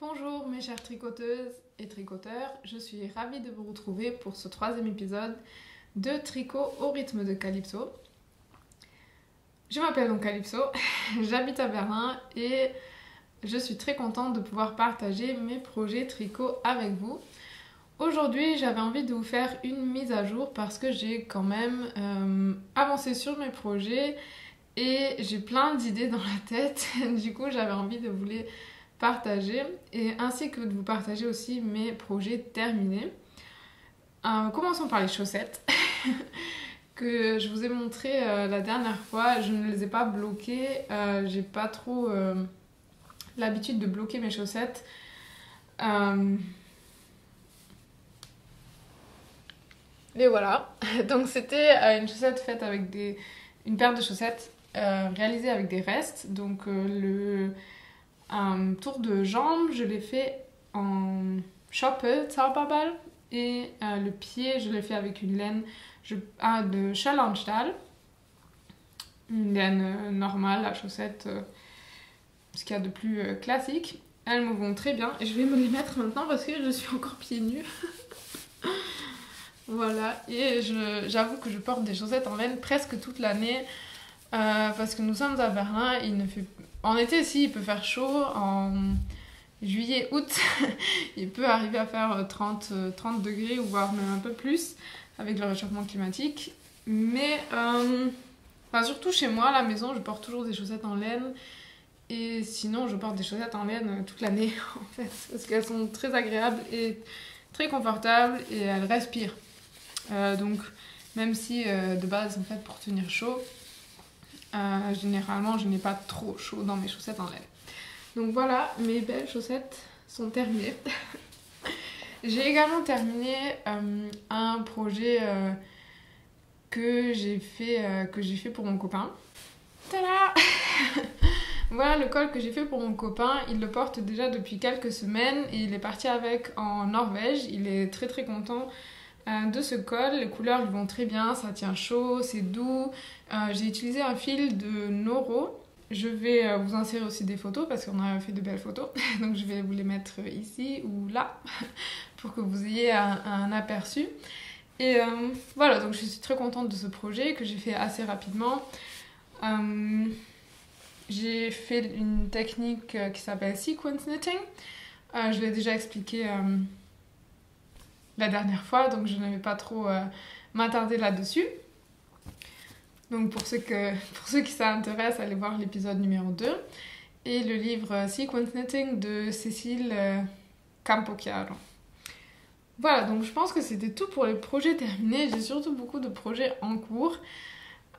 Bonjour mes chères tricoteuses et tricoteurs, je suis ravie de vous retrouver pour ce troisième épisode de Tricot au rythme de Calypso. Je m'appelle donc Calypso, j'habite à Berlin et je suis très contente de pouvoir partager mes projets tricot avec vous. Aujourd'hui, j'avais envie de vous faire une mise à jour parce que j'ai quand même avancé sur mes projets et j'ai plein d'idées dans la tête. Du coup, j'avais envie de vous les partager et ainsi que de vous partager aussi mes projets terminés. Commençons par les chaussettes que je vous ai montré la dernière fois. Je ne les ai pas bloquées, j'ai pas trop l'habitude de bloquer mes chaussettes. Et voilà, donc c'était une chaussette faite avec une paire de chaussettes réalisée avec des restes. Donc un tour de jambe, je l'ai fait en Schoppe Zauberball et le pied, je l'ai fait avec une laine de Schallernstahl, une laine normale, la chaussette, ce qu'il y a de plus classique. Elles me vont très bien et je vais me les mettre maintenant parce que je suis encore pieds nus. Voilà, et j'avoue que je porte des chaussettes en laine presque toute l'année parce que nous sommes à Berlin. En été, si, il peut faire chaud. En juillet, août, il peut arriver à faire 30 degrés ou voire même un peu plus avec le réchauffement climatique. Mais surtout chez moi, à la maison, je porte toujours des chaussettes en laine. Et sinon, je porte des chaussettes en laine toute l'année, en fait, parce qu'elles sont très agréables et très confortables et elles respirent. Donc, même si de base, en fait, pour tenir chaud, généralement, je n'ai pas trop chaud dans mes chaussettes en laine. Donc voilà, mes belles chaussettes sont terminées. J'ai également terminé un projet que j'ai fait pour mon copain. Tada! Voilà le col que j'ai fait pour mon copain. Il le porte déjà depuis quelques semaines et il est parti avec en Norvège. Il est très très content de ce col. Les couleurs lui vont très bien, ça tient chaud, c'est doux. J'ai utilisé un fil de Noro. Je vais vous insérer aussi des photos parce qu'on a fait de belles photos. Donc je vais vous les mettre ici ou là pour que vous ayez un aperçu. Et voilà, donc je suis très contente de ce projet que j'ai fait assez rapidement. J'ai fait une technique qui s'appelle sequence knitting. Je l'ai déjà expliqué la dernière fois, donc je ne vais pas trop m'attarder là-dessus. Donc pour ceux qui s'intéressent, allez voir l'épisode numéro 2 et le livre Sequence Knitting de Cécile Campochiaro. Voilà, donc je pense que c'était tout pour les projets terminés. J'ai surtout beaucoup de projets en cours.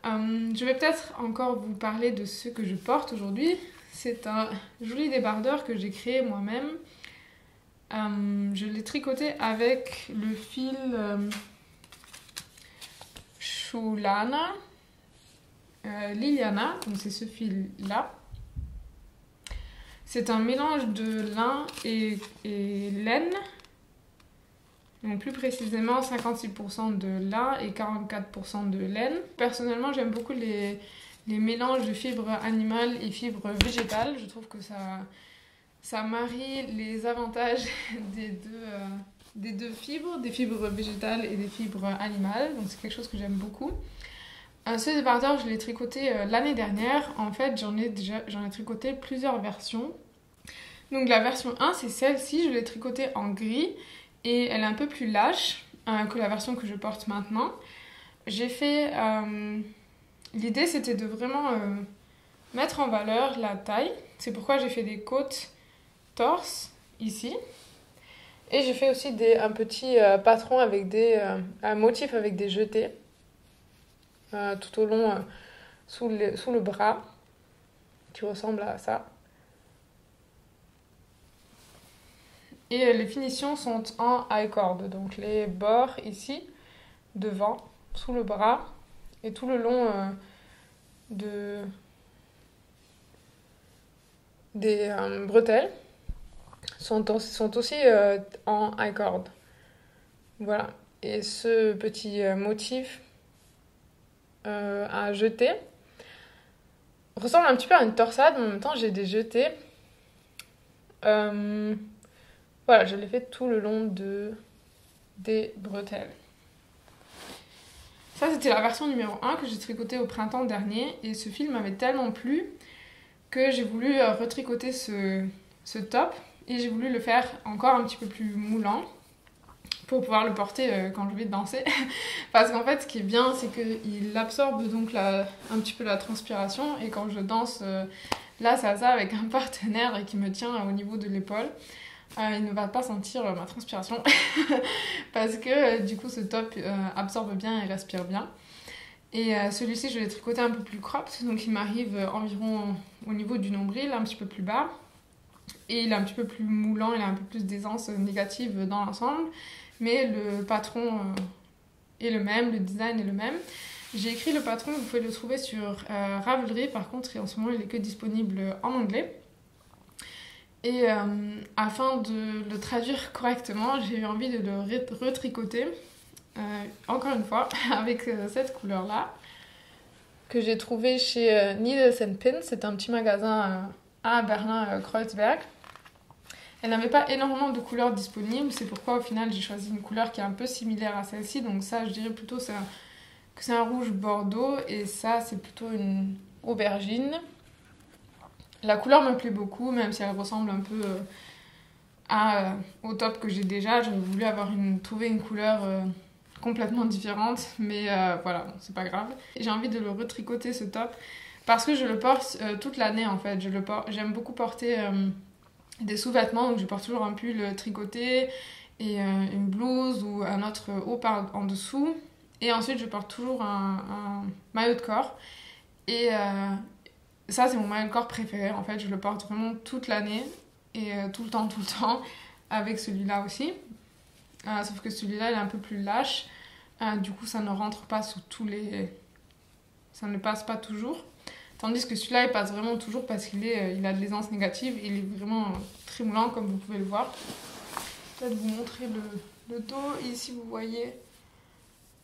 Je vais peut-être encore vous parler de ce que je porte aujourd'hui. C'est un joli débardeur que j'ai créé moi-même. Je l'ai tricoté avec le fil Schulana Liliana, donc c'est ce fil-là. C'est un mélange de lin et laine. Donc plus précisément 56% de lin et 44% de laine. Personnellement, j'aime beaucoup les mélanges de fibres animales et fibres végétales. Je trouve que ça marie les avantages des deux fibres, des fibres végétales et des fibres animales. Donc c'est quelque chose que j'aime beaucoup. Ce débardeur, je l'ai tricoté l'année dernière. En fait, j'en ai tricoté plusieurs versions. Donc la version 1, c'est celle-ci. Je l'ai tricotée en gris. Et elle est un peu plus lâche que la version que je porte maintenant. J'ai fait... l'idée, c'était de vraiment mettre en valeur la taille. C'est pourquoi j'ai fait des côtes torse, ici. Et j'ai fait aussi un petit patron avec un motif avec des jetés. Tout au long, sous le bras, qui ressemble à ça. Et les finitions sont en I-cord, donc les bords ici, devant, sous le bras, et tout le long des bretelles sont aussi en I-cord. Voilà, et ce petit motif à jeter ressemble un petit peu à une torsade, mais en même temps j'ai des jetés. Voilà, je l'ai fait tout le long des bretelles. Ça, c'était la version numéro 1 que j'ai tricotée au printemps dernier. Et ce fil m'avait tellement plu que j'ai voulu retricoter ce top. Et j'ai voulu le faire encore un petit peu plus moulant pour pouvoir le porter quand je vais danser. Parce qu'en fait, ce qui est bien, c'est qu'il absorbe donc un petit peu la transpiration. Et quand je danse là, ça avec un partenaire qui me tient au niveau de l'épaule, il ne va pas sentir ma transpiration parce que du coup ce top absorbe bien et respire bien. Et celui-ci je l'ai tricoté un peu plus cropped, donc il m'arrive environ au niveau du nombril, un petit peu plus bas. Et il est un petit peu plus moulant, il a un peu plus d'aisance négative dans l'ensemble. Mais le patron est le même, le design est le même. J'ai écrit le patron, vous pouvez le trouver sur Ravelry, par contre en ce moment il est que disponible en anglais. Et afin de le traduire correctement, j'ai eu envie de le retricoter, encore une fois, avec cette couleur-là, que j'ai trouvé chez Needles & Pins. C'est un petit magasin à Berlin-Kreuzberg. Elle n'avait pas énormément de couleurs disponibles, c'est pourquoi au final j'ai choisi une couleur qui est un peu similaire à celle-ci. Donc ça, je dirais plutôt que c'est un rouge bordeaux, et ça, c'est plutôt une aubergine. La couleur me plaît beaucoup, même si elle ressemble un peu au top que j'ai déjà. J'aurais voulu trouver une couleur complètement différente, mais voilà, bon, c'est pas grave. J'ai envie de le retricoter ce top parce que je le porte toute l'année en fait. J'aime beaucoup porter des sous-vêtements, donc je porte toujours un pull tricoté et une blouse ou un autre haut en dessous. Et ensuite, je porte toujours un maillot de corps. Et ça, c'est mon maillot de corps préféré. En fait, je le porte vraiment toute l'année et tout le temps, avec celui-là aussi. Sauf que celui-là, il est un peu plus lâche. Du coup, ça ne rentre pas sous ça ne passe pas toujours. Tandis que celui-là, il passe vraiment toujours parce qu'il a de l'aisance négative. Il est vraiment très moulant, comme vous pouvez le voir. Peut-être vous montrer le dos. Ici, vous voyez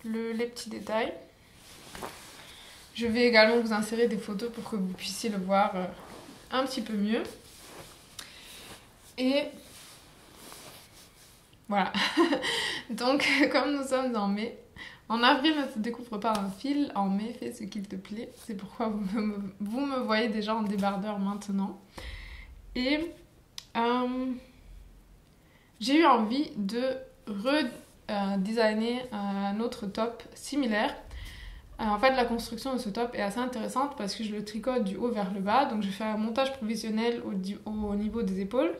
les petits détails. Je vais également vous insérer des photos pour que vous puissiez le voir un petit peu mieux. Et voilà. Donc, comme nous sommes en mai, en avril ne te découvre pas un fil, en mai fais ce qu'il te plaît. C'est pourquoi vous me voyez déjà en débardeur maintenant. Et j'ai eu envie de redesigner un autre top similaire. En fait, la construction de ce top est assez intéressante parce que je le tricote du haut vers le bas. Donc, je fais un montage provisionnel au niveau des épaules.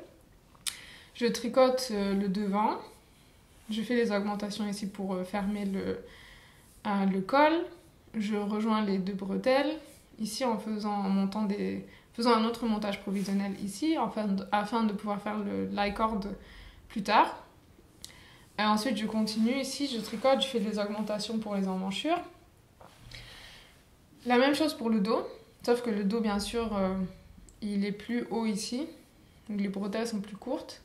Je tricote le devant. Je fais les augmentations ici pour fermer le col. Je rejoins les deux bretelles ici en faisant un autre montage provisionnel ici afin de pouvoir faire le lie-cord plus tard. Et ensuite, je continue ici, je tricote, je fais des augmentations pour les emmanchures. La même chose pour le dos, sauf que le dos, bien sûr, il est plus haut ici. Donc les bretelles sont plus courtes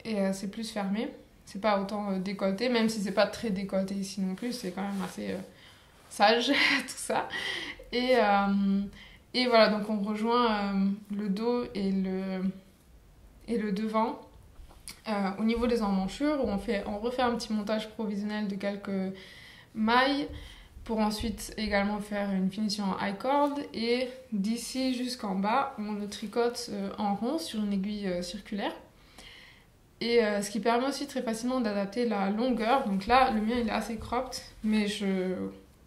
et c'est plus fermé. C'est pas autant décolleté, même si c'est pas très décolleté ici non plus, c'est quand même assez sage tout ça. Et voilà, donc on rejoint le dos et le devant. Au niveau des emmanchures, on refait un petit montage provisionnel de quelques mailles pour ensuite également faire une finition en high cord, et d'ici jusqu'en bas on le tricote en rond sur une aiguille circulaire, et ce qui permet aussi très facilement d'adapter la longueur. Donc là le mien il est assez cropped, mais je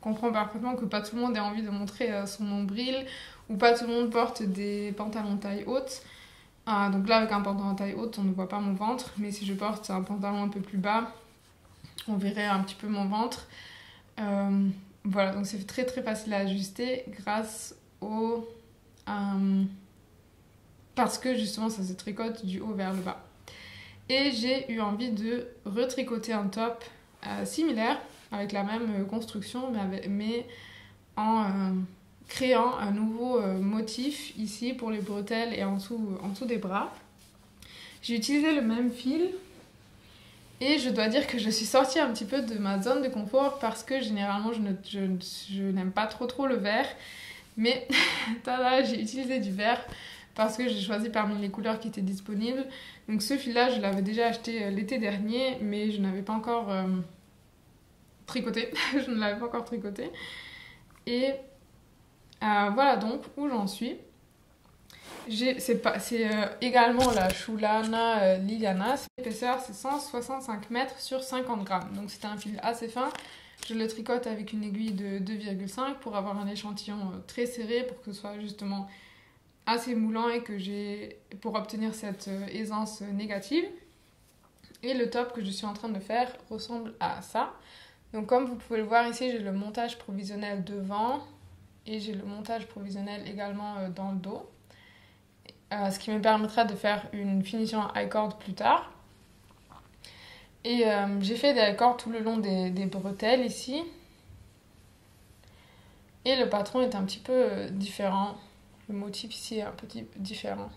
comprends parfaitement que pas tout le monde ait envie de montrer son nombril, ou pas tout le monde porte des pantalons taille haute. Donc là avec un pantalon taille haute on ne voit pas mon ventre, mais si je porte un pantalon un peu plus bas on verrait un petit peu mon ventre. Voilà, donc c'est très très facile à ajuster grâce parce que justement ça se tricote du haut vers le bas. Et j'ai eu envie de retricoter un top similaire avec la même construction, mais en créant un nouveau motif ici pour les bretelles et en dessous des bras. J'ai utilisé le même fil. Et je dois dire que je suis sortie un petit peu de ma zone de confort parce que généralement je n'aime pas trop le vert. Mais tada, j'ai utilisé du vert parce que j'ai choisi parmi les couleurs qui étaient disponibles. Donc ce fil-là, je l'avais déjà acheté l'été dernier, mais je n'avais pas encore tricoté. Je ne l'avais pas encore tricoté. Et voilà donc où j'en suis. C'est également la Chulana Liliana. L'épaisseur, c'est 165 mètres sur 50 grammes. Donc c'est un fil assez fin. Je le tricote avec une aiguille de 2,5 pour avoir un échantillon très serré pour que ce soit justement assez moulant et pour obtenir cette aisance négative. Et le top que je suis en train de faire ressemble à ça. Donc comme vous pouvez le voir ici, j'ai le montage provisionnel devant et j'ai le montage provisionnel également dans le dos. Ce qui me permettra de faire une finition I-cord plus tard. Et j'ai fait des I-cords tout le long des bretelles ici. Et le patron est un petit peu différent. Le motif ici est un petit peu différent.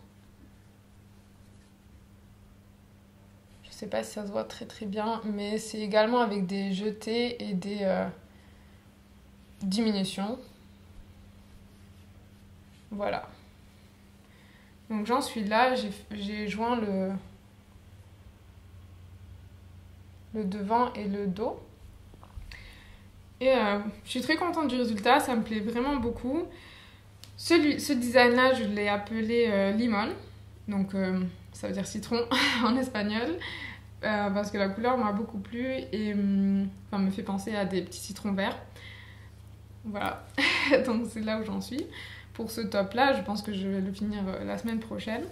Je ne sais pas si ça se voit très très bien, mais c'est également avec des jetés et des diminutions. Voilà. Donc j'en suis là, j'ai joint le devant et le dos. Et je suis très contente du résultat, ça me plaît vraiment beaucoup. Ce design-là, je l'ai appelé limon, donc ça veut dire citron en espagnol, parce que la couleur m'a beaucoup plu et me fait penser à des petits citrons verts. Voilà, donc c'est là où j'en suis. Pour ce top-là, je pense que je vais le finir la semaine prochaine.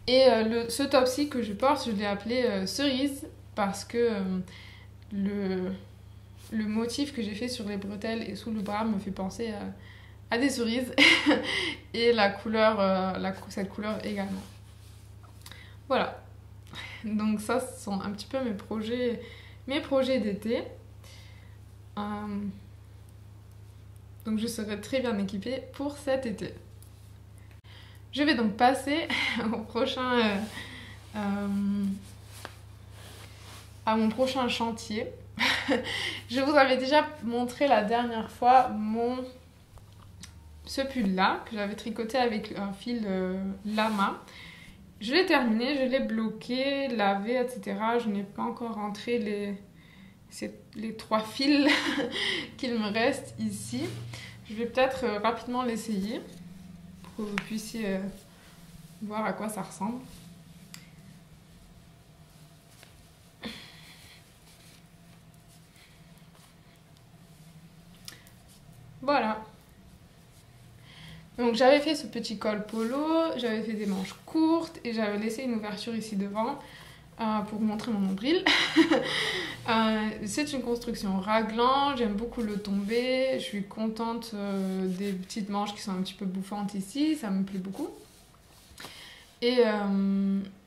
Et ce top-ci que je porte, je l'ai appelé cerise parce que le motif que j'ai fait sur les bretelles et sous le bras me fait penser à des cerises et la couleur, cette couleur également. Voilà. Donc ça, ce sont un petit peu mes projets d'été. Donc je serai très bien équipée pour cet été. Je vais donc passer à mon prochain chantier. Je vous avais déjà montré la dernière fois ce pull-là que j'avais tricoté avec un fil lama. Je l'ai terminé, je l'ai bloqué, lavé, etc. Je n'ai pas encore rentré les 3 fils qu'il me reste ici. Je vais peut-être rapidement l'essayer pour que vous puissiez voir à quoi ça ressemble. Voilà. Donc j'avais fait ce petit col polo, j'avais fait des manches courtes et j'avais laissé une ouverture ici devant pour montrer mon nombril. C'est une construction raglan, j'aime beaucoup le tombé, je suis contente des petites manches qui sont un petit peu bouffantes ici, ça me plaît beaucoup. Et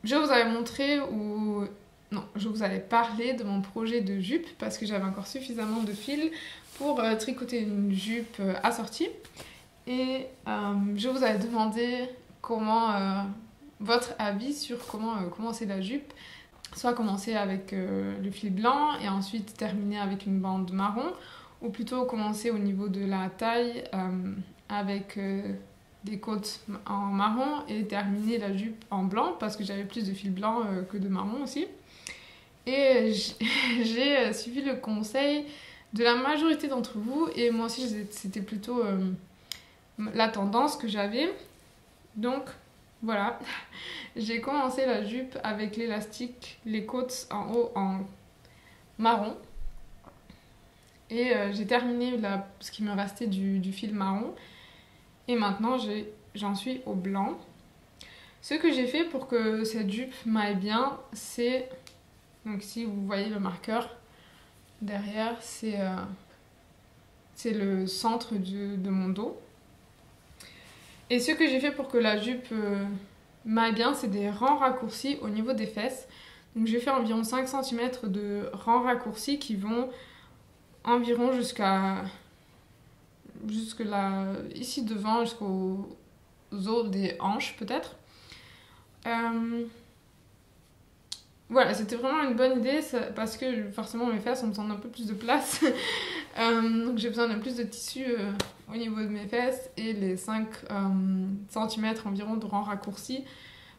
je vous avais montré non, je vous avais parlé de mon projet de jupe parce que j'avais encore suffisamment de fil pour tricoter une jupe assortie. Et je vous avais demandé votre avis sur comment commencer la jupe. Soit commencer avec le fil blanc et ensuite terminer avec une bande marron, ou plutôt commencer au niveau de la taille avec des côtes en marron et terminer la jupe en blanc parce que j'avais plus de fil blanc que de marron aussi. Et j'ai suivi le conseil de la majorité d'entre vous et moi aussi c'était plutôt la tendance que j'avais. Donc voilà, j'ai commencé la jupe avec l'élastique, les côtes en haut en marron. Et j'ai terminé ce qui me restait du fil marron. Et maintenant, j'en suis au blanc. Ce que j'ai fait pour que cette jupe m'aille bien, c'est... Donc ici, vous voyez le marqueur derrière, c'est le centre de mon dos. Et ce que j'ai fait pour que la jupe m'aille bien, c'est des rangs raccourcis au niveau des fesses. Donc j'ai fait environ 5 cm de rangs raccourcis qui vont environ jusque là, ici devant, jusqu'aux os des hanches peut-être. Voilà, c'était vraiment une bonne idée parce que forcément mes fesses ont besoin d'un peu plus de place Donc j'ai besoin de plus de tissu au niveau de mes fesses, et les 5 cm environ de rang raccourci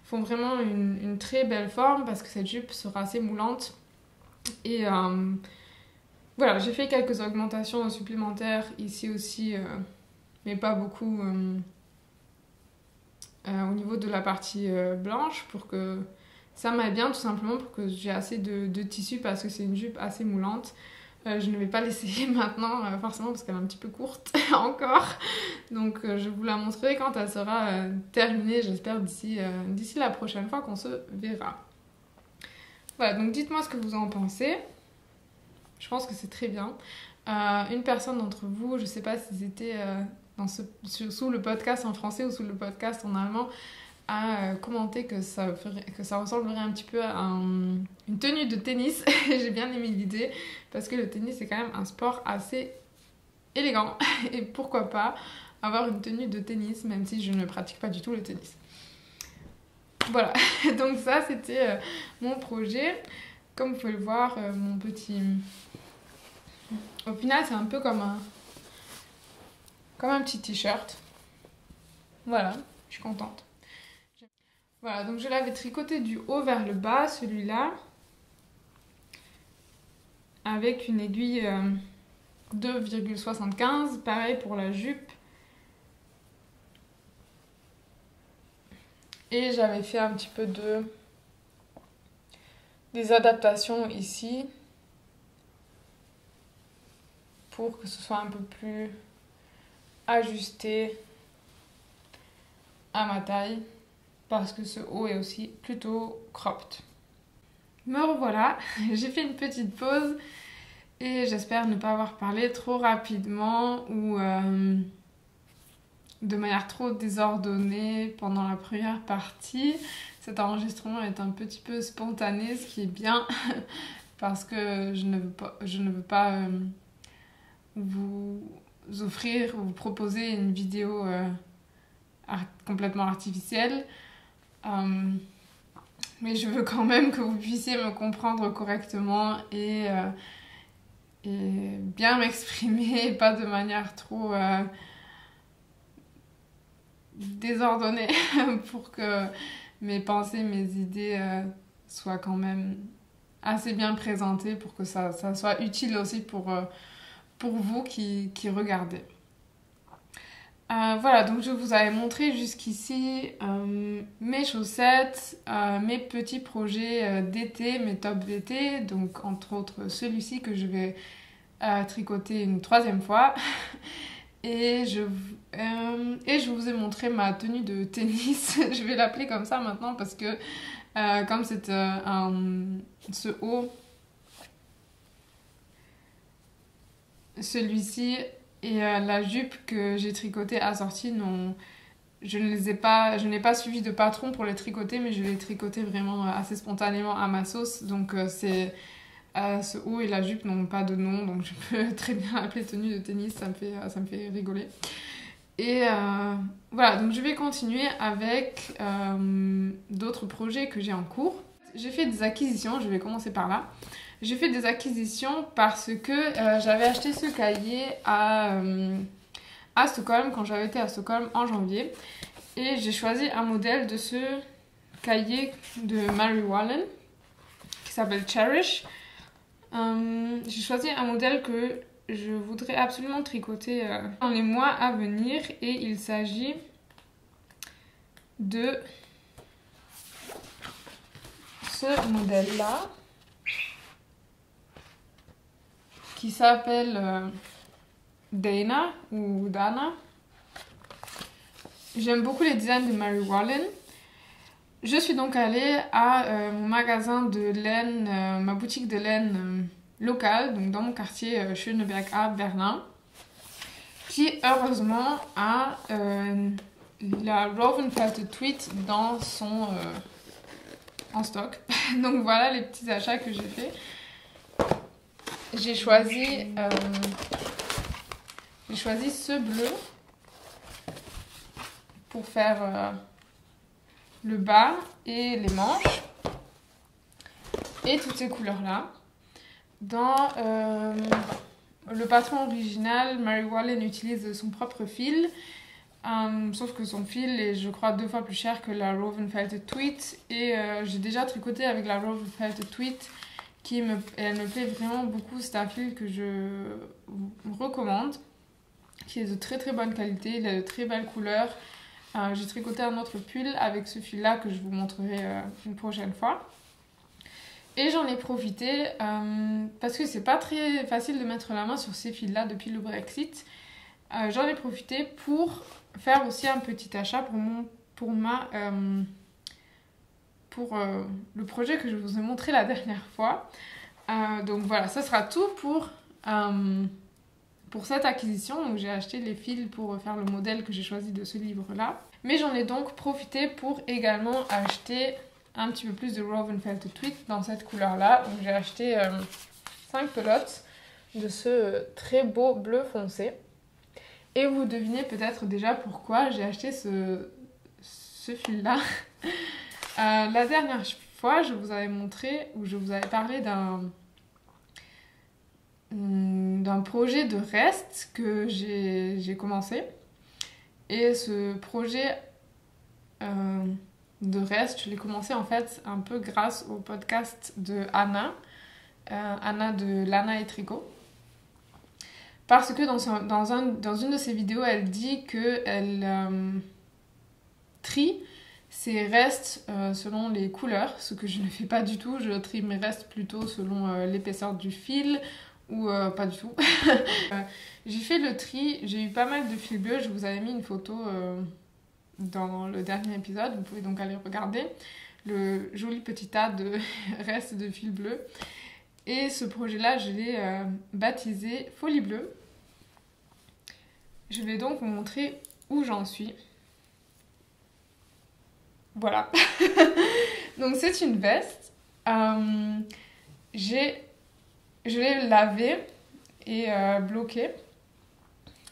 font vraiment une très belle forme parce que cette jupe sera assez moulante. Et voilà, j'ai fait quelques augmentations supplémentaires ici aussi, mais pas beaucoup au niveau de la partie blanche, pour que ça m'aille bien, tout simplement pour que j'ai assez de tissu, parce que c'est une jupe assez moulante. Je ne vais pas l'essayer maintenant, forcément, parce qu'elle est un petit peu courte encore. Donc je vous la montrerai quand elle sera terminée, j'espère d'ici la prochaine fois qu'on se verra. Voilà, donc dites-moi ce que vous en pensez. Je pense que c'est très bien. Une personne d'entre vous, je ne sais pas si c'était sous le podcast en français ou sous le podcast en allemand, a commenté que ça ressemblerait un petit peu à une tenue de tennis. J'ai bien aimé l'idée, parce que le tennis c'est quand même un sport assez élégant, et pourquoi pas avoir une tenue de tennis, même si je ne pratique pas du tout le tennis. Voilà, donc ça c'était mon projet. Comme vous pouvez le voir, mon petit... Au final c'est un peu comme un petit t-shirt. Voilà, je suis contente. Voilà, donc je l'avais tricoté du haut vers le bas, celui-là, avec une aiguille 2,75, pareil pour la jupe. Et j'avais fait un petit peu des adaptations ici, pour que ce soit un peu plus ajusté à ma taille, parce que ce haut est aussi plutôt cropped. Me revoilà, j'ai fait une petite pause et j'espère ne pas avoir parlé trop rapidement ou de manière trop désordonnée pendant la première partie. Cet enregistrement est un petit peu spontané, ce qui est bien parce que je ne veux pas vous offrir ou vous proposer une vidéo complètement artificielle. Mais je veux quand même que vous puissiez me comprendre correctement et bien m'exprimer, pas de manière trop désordonnée, pour que mes pensées, mes idées soient quand même assez bien présentées, pour que ça soit utile aussi pour vous qui regardez. Voilà, donc je vous avais montré jusqu'ici mes chaussettes, mes petits projets d'été, mes tops d'été, donc entre autres celui-ci que je vais tricoter une 3e fois. Et je vous ai montré ma tenue de tennis, je vais l'appeler comme ça maintenant, parce que comme c'est ce haut, celui-ci et la jupe que j'ai tricotée assortie, je n'ai pas suivi de patron pour les tricoter, mais je les tricoté vraiment assez spontanément à ma sauce. Donc ce haut et la jupe n'ont pas de nom, donc je peux très bien l'appeler tenue de tennis, ça me fait rigoler. Et voilà, donc je vais continuer avec d'autres projets que j'ai en cours. J'ai fait des acquisitions, je vais commencer par là. J'ai fait des acquisitions parce que j'avais acheté ce cahier à Stockholm, quand j'avais été à Stockholm en janvier. Et j'ai choisi un modèle de ce cahier de Mary Wallen, qui s'appelle Cherish. J'ai choisi un modèle que je voudrais absolument tricoter dans les mois à venir. Et il s'agit de ce modèle-là, qui s'appelle Dana ou Dana. J'aime beaucoup les designs de Mary Wallen. Je suis donc allée à mon magasin de laine, ma boutique de laine locale, donc dans mon quartier Schöneberg à Berlin, qui heureusement a la Woven Felted Tweed dans en stock. Donc voilà les petits achats que j'ai fait. J'ai choisi ce bleu pour faire le bas et les manches, et toutes ces couleurs là dans le patron original, Mary Wallen, utilise son propre fil. Sauf que son fil est, je crois, 2 fois plus cher que la Woven Felted Tweed. Et j'ai déjà tricoté avec la Woven Felted Tweed. Elle me plaît vraiment beaucoup. C'est un fil que je vous recommande, qui est de très très bonne qualité. Il a de très belles couleurs. J'ai tricoté un autre pull avec ce fil-là que je vous montrerai une prochaine fois. Et j'en ai profité parce que c'est pas très facile de mettre la main sur ces fils-là depuis le Brexit. J'en ai profité pour faire aussi un petit achat pour le projet que je vous ai montré la dernière fois. Donc voilà, ça sera tout pour cette acquisition. Donc j'ai acheté les fils pour faire le modèle que j'ai choisi de ce livre-là. Mais j'en ai donc profité pour également acheter un petit peu plus de Woven Felted Tweed dans cette couleur-là. Donc j'ai acheté 5 pelotes de ce très beau bleu foncé. Et vous devinez peut-être déjà pourquoi j'ai acheté ce fil-là. La dernière fois, je vous avais montré, ou je vous avais parlé d'un projet de reste que j'ai commencé. Et ce projet de reste, je l'ai commencé en fait un peu grâce au podcast de Anna de Lana et Tricot. Parce que dans une de ses vidéos, elle dit qu'elle trie ses restes selon les couleurs, ce que je ne fais pas du tout. Je trie mes restes plutôt selon l'épaisseur du fil ou pas du tout. J'ai fait le tri, j'ai eu pas mal de fils bleus. Je vous avais mis une photo dans le dernier épisode, vous pouvez donc aller regarder le joli petit tas de restes de fils bleus. Et ce projet-là, je l'ai baptisé Folie Bleue. Je vais donc vous montrer où j'en suis. Voilà. Donc c'est une veste. Je l'ai lavée et bloquée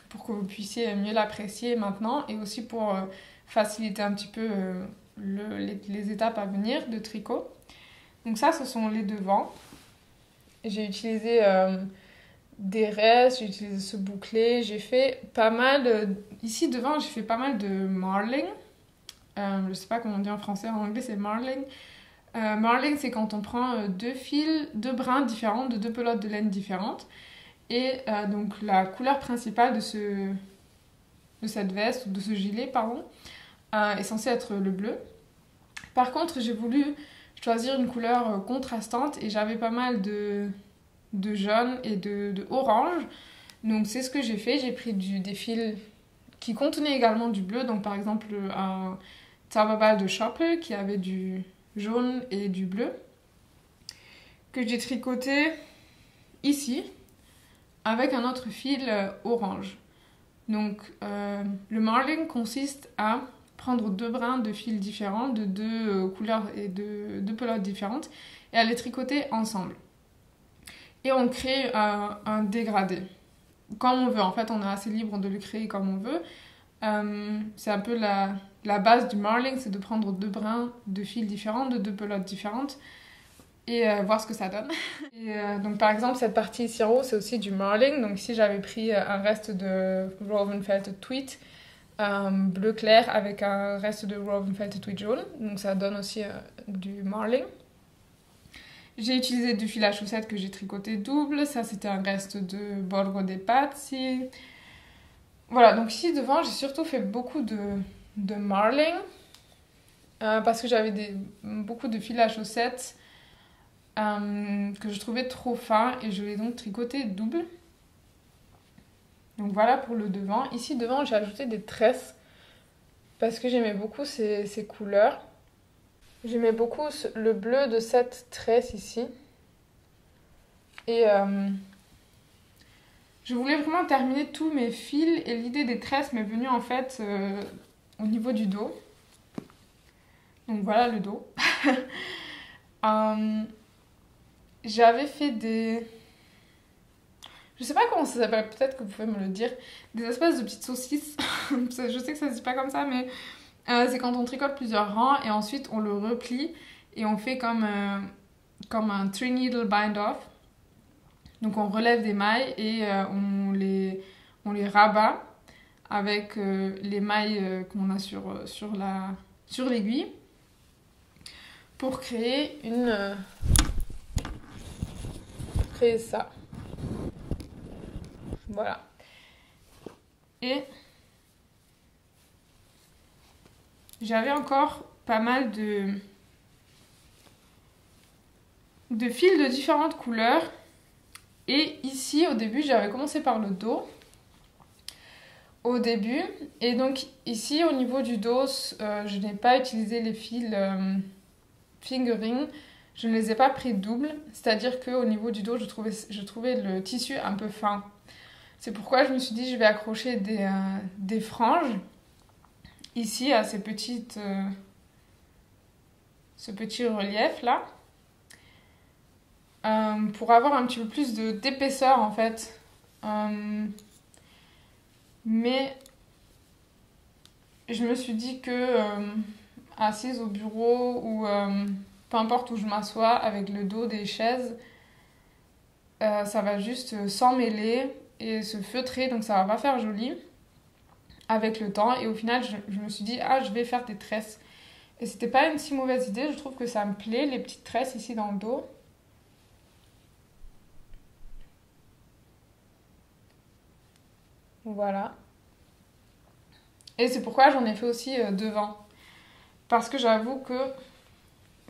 pour que vous puissiez mieux l'apprécier maintenant et aussi pour faciliter un petit peu les étapes à venir de tricot. Donc ça, ce sont les devants. J'ai utilisé des restes, j'ai utilisé ce bouclé, j'ai fait pas mal ici devant, j'ai fait pas mal de marling. Je sais pas comment on dit en français, en anglais c'est marling. Marling, c'est quand on prend deux brins différents, de 2 pelotes de laine différentes. Et donc la couleur principale de cette veste, ou de ce gilet, pardon, est censée être le bleu. Par contre, j'ai voulu choisir une couleur contrastante et j'avais pas mal de jaune et de orange. Donc c'est ce que j'ai fait, j'ai pris des fils qui contenaient également du bleu. Donc par exemple un Tarbabal de Shopper qui avait du jaune et du bleu, que j'ai tricoté ici avec un autre fil orange. Donc le marling consiste à prendre 2 brins de fils différents, de 2 couleurs et de 2 pelotes différentes, et à les tricoter ensemble. Et on crée un dégradé. Comme on veut, en fait, on est assez libre de le créer comme on veut. C'est un peu la base du marling, c'est de prendre 2 brins de fils différents, de 2 pelotes différentes, et voir ce que ça donne. Et donc par exemple, cette partie ici en haut, c'est aussi du marling. Donc ici, j'avais pris un reste de Woven Felted Tweed bleu clair avec un reste de Woven Felted Tweed jaune. Donc ça donne aussi du marling. J'ai utilisé du fil à chaussettes que j'ai tricoté double. Ça, c'était un reste de Borgo dei Pazzi. Voilà, donc ici devant, j'ai surtout fait beaucoup de marling parce que j'avais beaucoup de fil à chaussettes que je trouvais trop fin et je l'ai donc tricoté double. Donc voilà pour le devant. Ici devant, j'ai ajouté des tresses parce que j'aimais beaucoup ces couleurs. J'aimais beaucoup le bleu de cette tresse ici. Et je voulais vraiment terminer tous mes fils et l'idée des tresses m'est venue en fait au niveau du dos. Donc voilà le dos. J'avais fait des... Je sais pas comment ça s'appelle, peut-être que vous pouvez me le dire. Des espèces de petites saucisses. Je sais que ça se dit pas comme ça, mais c'est quand on tricote plusieurs rangs et ensuite on le replie et on fait comme un 3 needle bind off. Donc on relève des mailles et on les rabat avec les mailles qu'on a sur l'aiguille pour créer créer ça. Voilà. Et j'avais encore pas mal de fils de différentes couleurs. Et ici, au début, j'avais commencé par le dos. Au début. Et donc, ici, au niveau du dos, je n'ai pas utilisé les fils fingering. Je ne les ai pas pris double. C'est-à-dire qu'au niveau du dos, je trouvais le tissu un peu fin. C'est pourquoi je me suis dit, je vais accrocher des franges. Ici, à ce petit relief là. Pour avoir un petit peu plus d'épaisseur en fait. Mais je me suis dit que assise au bureau ou peu importe où je m'assois avec le dos des chaises, ça va juste s'emmêler et se feutrer, donc ça va pas faire joli avec le temps. Et au final, je me suis dit, je vais faire des tresses. Et c'était pas une si mauvaise idée, je trouve que ça me plaît, les petites tresses ici dans le dos. Voilà. Et c'est pourquoi j'en ai fait aussi devant. Parce que j'avoue que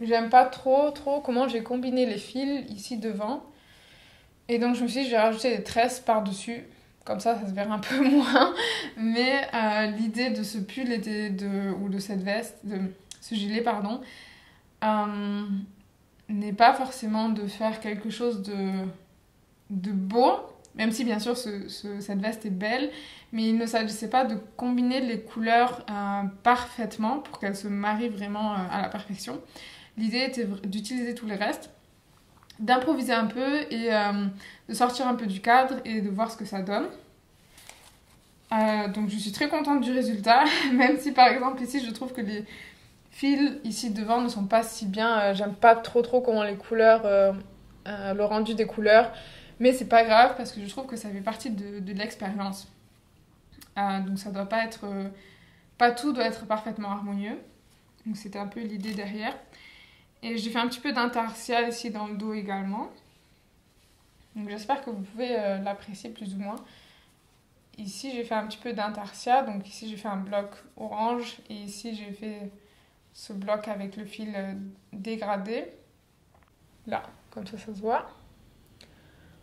j'aime pas trop comment j'ai combiné les fils ici devant. Et donc je me suis dit, je vais rajouter des tresses par-dessus. Comme ça se verra un peu moins. Mais l'idée de ce pull ou de cette veste, de ce gilet, pardon, n'est pas forcément de faire quelque chose de beau. Même si bien sûr cette veste est belle, mais il ne s'agissait pas de combiner les couleurs parfaitement pour qu'elles se marient vraiment à la perfection. L'idée était d'utiliser tous les restes, d'improviser un peu et de sortir un peu du cadre et de voir ce que ça donne. Donc je suis très contente du résultat, même si par exemple ici je trouve que les fils ici devant ne sont pas si bien. J'aime pas trop comment les couleurs, le rendu des couleurs. Mais c'est pas grave parce que je trouve que ça fait partie de l'expérience. Donc ça doit pas être... pas tout doit être parfaitement harmonieux. Donc c'était un peu l'idée derrière. Et j'ai fait un petit peu d'intersia ici dans le dos également. Donc j'espère que vous pouvez l'apprécier plus ou moins. Ici j'ai fait un petit peu d'intersia. Donc ici j'ai fait un bloc orange. Et ici j'ai fait ce bloc avec le fil dégradé. Là, comme ça se voit.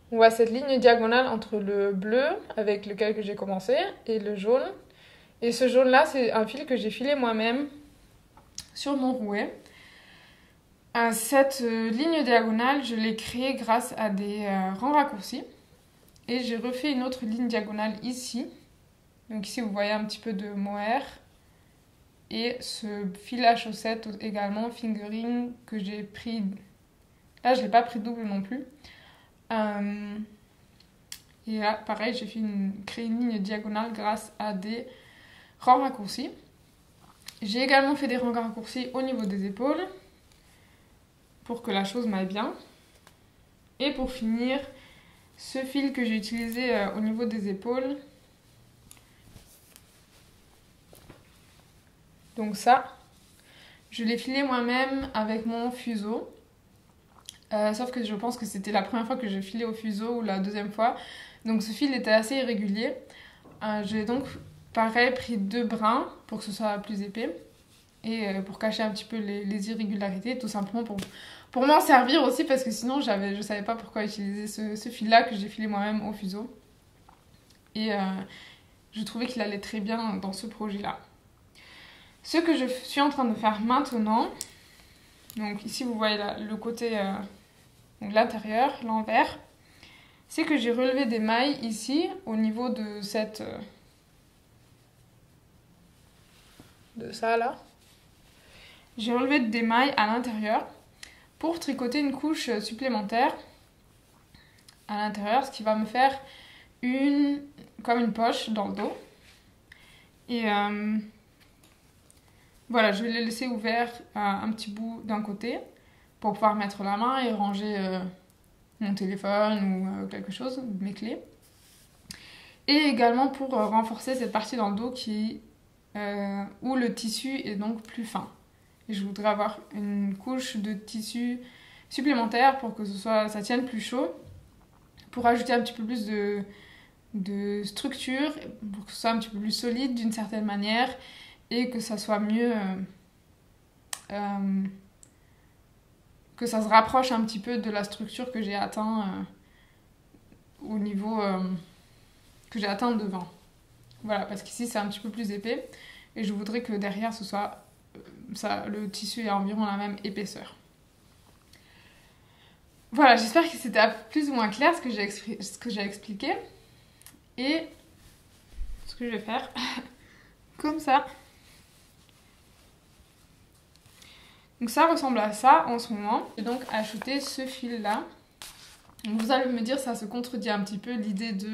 On voit cette ligne diagonale entre le bleu, avec lequel j'ai commencé, et le jaune. Et ce jaune-là, c'est un fil que j'ai filé moi-même sur mon rouet. Cette ligne diagonale, je l'ai créée grâce à des rangs raccourcis. Et j'ai refait une autre ligne diagonale ici. Donc ici, vous voyez un petit peu de mohair. Et ce fil à chaussettes également, fingering, que j'ai pris... Là, je ne l'ai pas pris double non plus. Et là, pareil, j'ai créé une ligne diagonale grâce à des rangs raccourcis. J'ai également fait des rangs raccourcis au niveau des épaules pour que la chose m'aille bien. Et pour finir, ce fil que j'ai utilisé au niveau des épaules. Donc ça, je l'ai filé moi-même avec mon fuseau. Sauf que je pense que c'était la première fois que je filais au fuseau ou la deuxième fois. Donc ce fil était assez irrégulier. J'ai donc pareil pris 2 brins pour que ce soit plus épais. Et pour cacher un petit peu les irrégularités, tout simplement pour m'en servir aussi. Parce que sinon je savais pas pourquoi utiliser ce fil-là que j'ai filé moi-même au fuseau. Et je trouvais qu'il allait très bien dans ce projet-là. Ce que je suis en train de faire maintenant... Donc ici vous voyez le côté... donc l'intérieur, l'envers, c'est que j'ai relevé des mailles ici au niveau de de ça là. J'ai relevé des mailles à l'intérieur pour tricoter une couche supplémentaire à l'intérieur, ce qui va me faire comme une poche dans le dos. Et voilà, je vais le laisser ouvert un petit bout d'un côté pour pouvoir mettre la main et ranger mon téléphone ou quelque chose, mes clés. Et également pour renforcer cette partie dans le dos où le tissu est donc plus fin. Et je voudrais avoir une couche de tissu supplémentaire pour que ça tienne plus chaud, pour ajouter un petit peu plus de structure, pour que ce soit un petit peu plus solide d'une certaine manière et que ça soit mieux, que ça se rapproche un petit peu de la structure que j'ai atteint au niveau que j'ai atteint devant. Voilà, parce qu'ici c'est un petit peu plus épais et je voudrais que derrière ce soit le tissu ait environ la même épaisseur. Voilà, j'espère que c'était plus ou moins clair ce que j'ai expliqué. Et ce que je vais faire, comme ça. Donc ça ressemble à ça en ce moment. J'ai donc acheté ce fil-là. Vous allez me dire, ça se contredit un petit peu l'idée de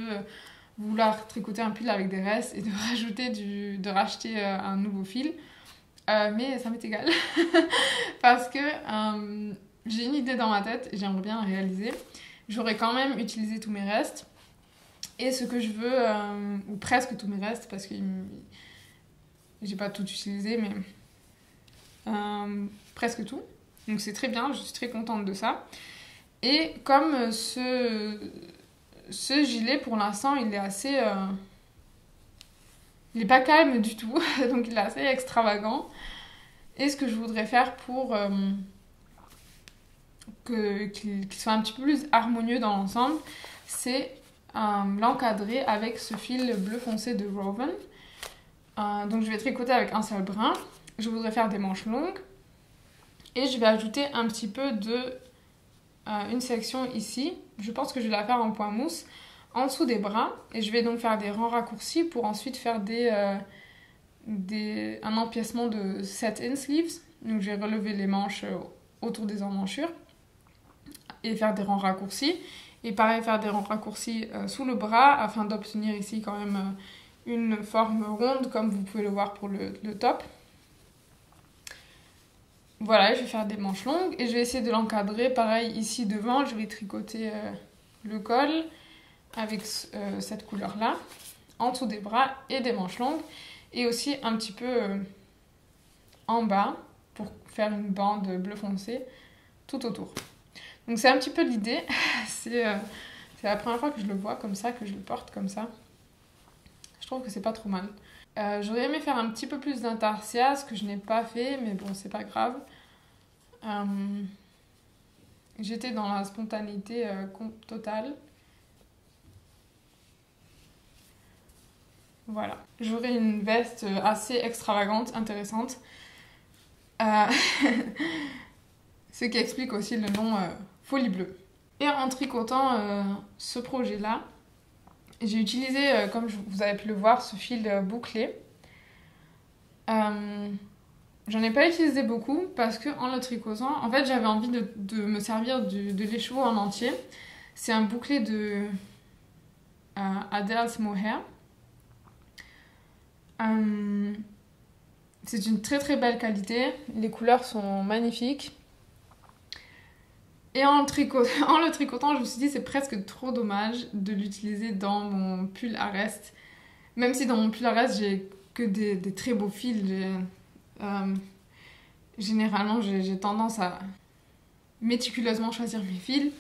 vouloir tricoter un pull avec des restes et de racheter un nouveau fil. Mais ça m'est égal. Parce que j'ai une idée dans ma tête et j'aimerais bien la réaliser. J'aurais quand même utilisé tous mes restes. Et ce que je veux, ou presque tous mes restes, parce que j'ai pas tout utilisé, mais presque tout. Donc c'est très bien, je suis très contente de ça. Et comme ce gilet, pour l'instant, il est assez... il est pas calme du tout, donc il est assez extravagant. Et ce que je voudrais faire pour qu'il soit un petit peu plus harmonieux dans l'ensemble, c'est l'encadrer avec ce fil bleu foncé de Woven. Donc je vais tricoter avec un seul brin. Je voudrais faire des manches longues. Et je vais ajouter un petit peu une section ici. Je pense que je vais la faire en point mousse en dessous des bras. Et je vais donc faire des rangs raccourcis pour ensuite faire un empiècement de set-in sleeves. Donc je vais relever les manches autour des emmanchures et faire des rangs raccourcis. Et pareil, faire des rangs raccourcis sous le bras afin d'obtenir ici quand même une forme ronde comme vous pouvez le voir pour le top. Voilà, je vais faire des manches longues et je vais essayer de l'encadrer. Pareil, ici devant, je vais tricoter le col avec cette couleur-là, en dessous des bras et des manches longues. Et aussi un petit peu en bas pour faire une bande bleu foncé tout autour. Donc c'est un petit peu l'idée. C'est la première fois que je le vois comme ça, que je le porte comme ça. Je trouve que c'est pas trop mal. J'aurais aimé faire un petit peu plus d'intarsia, ce que je n'ai pas fait, mais bon, c'est pas grave. J'étais dans la spontanéité totale. Voilà. J'aurais une veste assez extravagante, intéressante. Ce qui explique aussi le nom Folie Bleue. Et en tricotant ce projet-là, j'ai utilisé, comme vous avez pu le voir, ce fil bouclé. J'en ai pas utilisé beaucoup parce qu'en le tricotant, en fait, j'avais envie de me servir de l'écheveau en entier. C'est un bouclé de Adele's Mohair. C'est une très très belle qualité. Les couleurs sont magnifiques. Et en le tricotant, je me suis dit c'est presque trop dommage de l'utiliser dans mon pull à reste. Même si dans mon pull à reste, j'ai que des très beaux fils. Généralement, j'ai tendance à méticuleusement choisir mes fils.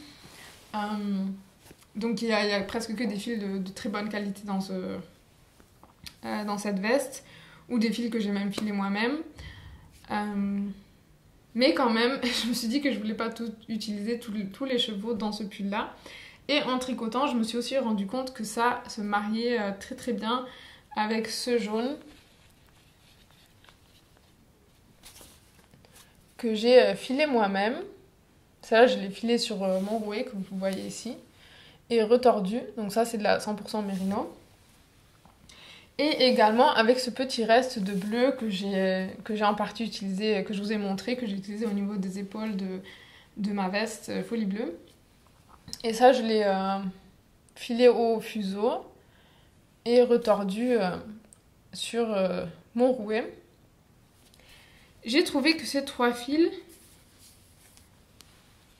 Donc il y a presque que des fils de très bonne qualité dans cette veste. Ou des fils que j'ai même filés moi-même. Mais quand même, je me suis dit que je voulais pas utiliser tous les chevaux dans ce pull-là. Et en tricotant, je me suis aussi rendu compte que ça se mariait très très bien avec ce jaune que j'ai filé moi-même. Celle-là, je l'ai filé sur mon rouet, comme vous voyez ici. Et retordu, donc ça c'est de la 100% mérino. Et également avec ce petit reste de bleu que j'ai en partie utilisé, que je vous ai montré, que j'ai utilisé au niveau des épaules de ma veste Folie Bleue. Et ça, je l'ai filé au fuseau et retordu sur mon rouet. J'ai trouvé que ces trois fils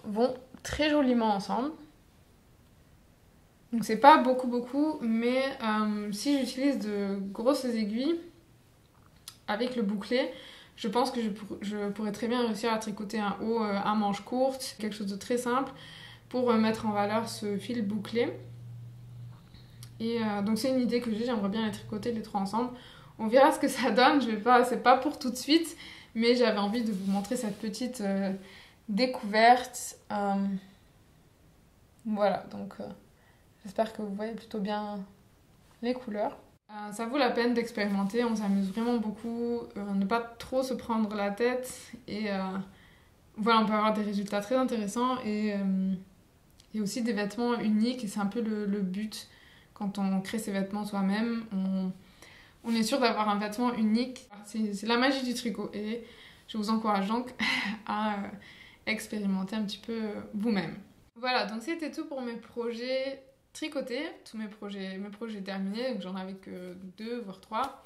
vont très joliment ensemble. Donc c'est pas beaucoup, mais si j'utilise de grosses aiguilles avec le bouclé, je pense que je pourrais très bien réussir à tricoter un haut à manches courtes, quelque chose de très simple, pour mettre en valeur ce fil bouclé. Et donc c'est une idée que j'aimerais bien les tricoter les trois ensemble. On verra ce que ça donne, c'est pas pour tout de suite, mais j'avais envie de vous montrer cette petite découverte. Voilà, donc j'espère que vous voyez plutôt bien les couleurs. Ça vaut la peine d'expérimenter, on s'amuse vraiment beaucoup, ne pas trop se prendre la tête et voilà, on peut avoir des résultats très intéressants et aussi des vêtements uniques et c'est un peu le but quand on crée ses vêtements soi-même. On est sûr d'avoir un vêtement unique, c'est la magie du tricot et je vous encourage donc à expérimenter un petit peu vous-même. Voilà, donc c'était tout pour mes projets tricotés, tous mes projets terminés, donc j'en avais que 2 voire 3.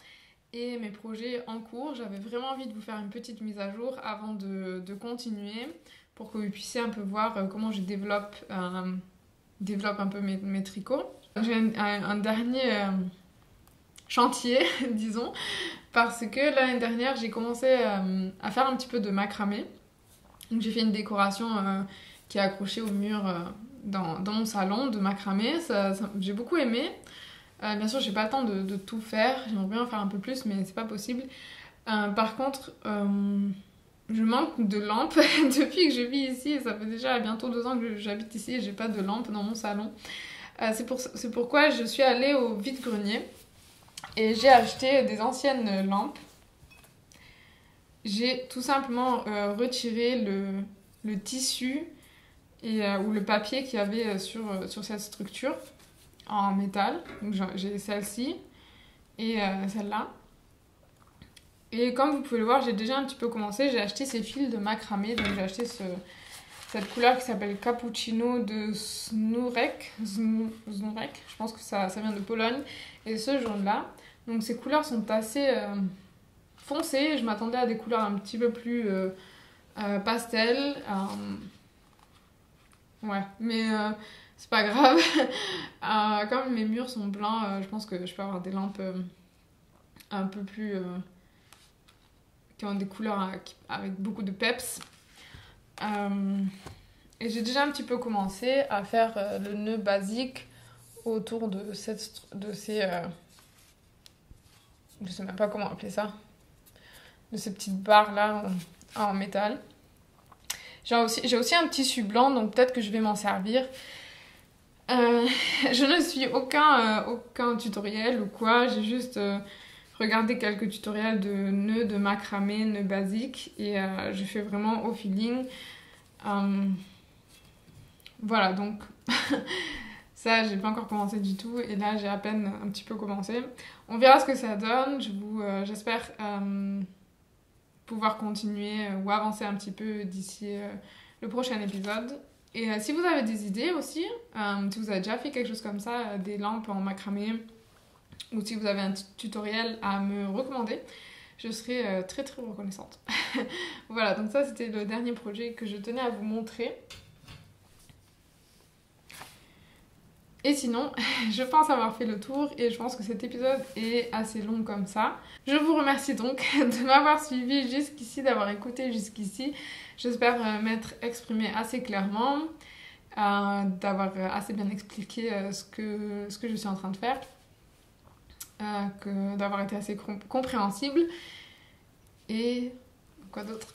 Et mes projets en cours, j'avais vraiment envie de vous faire une petite mise à jour avant de continuer pour que vous puissiez un peu voir comment je développe un peu mes tricots. J'ai un dernier chantier, disons, parce que l'année dernière, j'ai commencé à faire un petit peu de macramé. Donc j'ai fait une décoration qui est accrochée au mur dans mon salon de macramé. J'ai beaucoup aimé. Bien sûr, j'ai pas le temps de tout faire. J'aimerais bien en faire un peu plus, mais c'est pas possible. Par contre, je manque de lampes depuis que je vis ici. Ça fait déjà bientôt 2 ans que j'habite ici et j'ai pas de lampe dans mon salon. C'est pourquoi je suis allée au vide-grenier et j'ai acheté des anciennes lampes. J'ai tout simplement retiré le tissu ou le papier qu'il y avait sur cette structure en métal. Donc j'ai celle-ci et celle-là. Et comme vous pouvez le voir, j'ai déjà un petit peu commencé. J'ai acheté ces fils de macramé. Donc j'ai acheté cette couleur qui s'appelle Cappuccino de Sznurek. Je pense que ça vient de Pologne. Et ce jaune-là. Donc ces couleurs sont assez foncées. Je m'attendais à des couleurs un petit peu plus pastel. Ouais, mais c'est pas grave. Comme mes murs sont blancs, je pense que je peux avoir des lampes un peu plus... qui ont des couleurs avec beaucoup de peps. Et j'ai déjà un petit peu commencé à faire le nœud basique autour de ces... je sais même pas comment appeler ça. De ces petites barres là en métal. J'ai aussi un tissu blanc, donc peut-être que je vais m'en servir. Je ne suis aucun tutoriel ou quoi, j'ai juste regardé quelques tutoriels de nœuds, de macramé, nœuds basiques et je fais vraiment au feeling. Voilà, donc ça j'ai pas encore commencé du tout et là j'ai à peine un petit peu commencé. On verra ce que ça donne, j'espère pouvoir continuer ou avancer un petit peu d'ici le prochain épisode. Et si vous avez des idées aussi, si vous avez déjà fait quelque chose comme ça, des lampes en macramé, ou si vous avez un tutoriel à me recommander, je serai très très reconnaissante. Voilà, donc ça c'était le dernier projet que je tenais à vous montrer. Et sinon, je pense avoir fait le tour et je pense que cet épisode est assez long comme ça. Je vous remercie donc de m'avoir suivi jusqu'ici, d'avoir écouté jusqu'ici. J'espère m'être exprimée assez clairement, d'avoir assez bien expliqué ce que je suis en train de faire, d'avoir été assez compréhensible. Et quoi d'autre?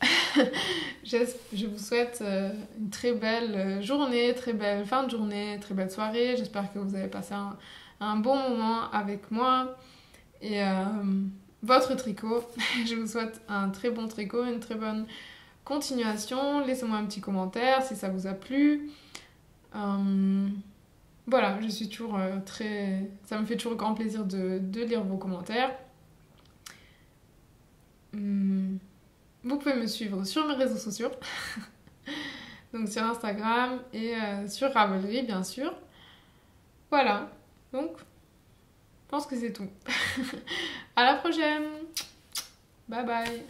Je vous souhaite une très belle journée, très belle fin de journée, très belle soirée. J'espère que vous avez passé un bon moment avec moi et votre tricot. Je vous souhaite un très bon tricot, une très bonne continuation. Laissez-moi un petit commentaire si ça vous a plu. Voilà, je suis toujours ça me fait toujours grand plaisir de lire vos commentaires. Vous pouvez me suivre sur mes réseaux sociaux, donc sur Instagram et sur Ravelry bien sûr. Voilà, donc je pense que c'est tout. À la prochaine. Bye bye.